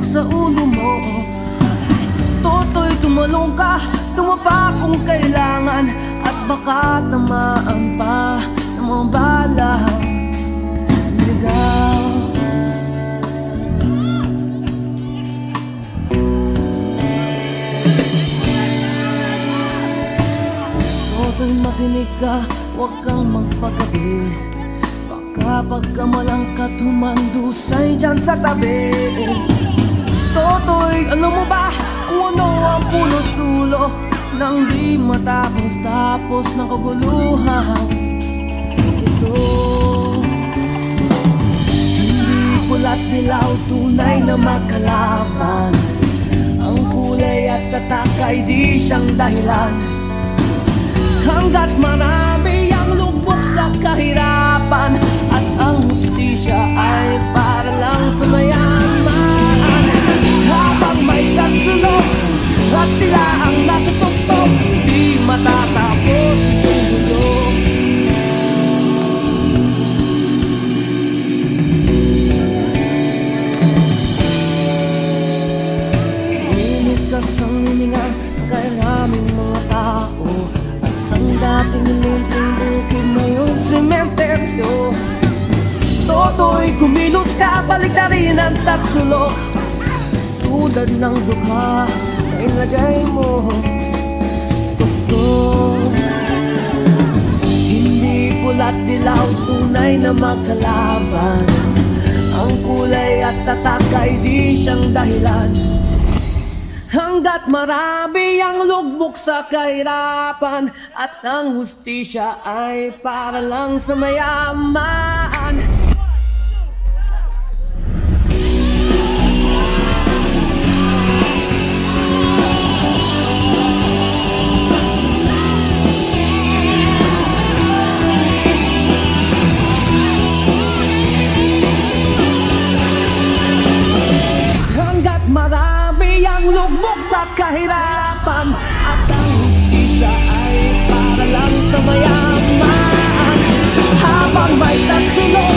tutok sa ulo mo. Toto'y tumalong ka, tumapa kung kailangan, at baka tamaan pa ng mga balang ligaw. Toto'y makinig ka, huwag kang magpagabi. Baka pagkamalangkat humandusay dyan sa tabi. Toto'y alam mo ba kung ano ang punot dulo nang di matapos-tapos ng kaguluhan ito? Hindi pula't dilaw, tunay na magkalaban. Ang kulay at tatak ay di siyang dahilan. Hanggat marami ang lubog sa kahirapan, at ang hustisya ay para lang sa mayaman. Habang may katsulok at sila ang nasa tuktok, di matatapos itong gulo. Inikas ang hininga ng karaming mga tao, at ang dating linting bukid ngayong sementeryo. Toto'y kumilos ka, balik na rin ang tatsulok, tulad ng dukha na ilagay mo tuktok. Hindi pula't dilaw, tunay na magkalaban. Ang kulay at tatak ay di siyang dahilan. Hanggat marami ang lugmok sa kahirapan, at ang hustisya ay para lang sa mayaman. Marami ang lugmok sa kahirapan, at ang hustisya ay para lang sa mayaman. Habang may tatsulok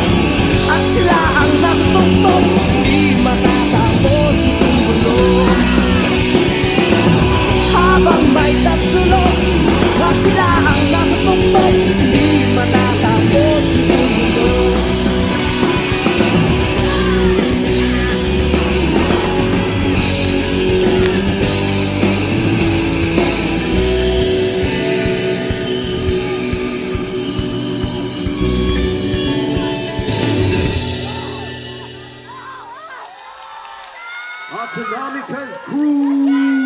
at sila ang nasutuktok, di matatapos itong gulo. Habang may tatsulok at sila ang nasutuktok, di matatapos itong gulo. Autonamica's Crew.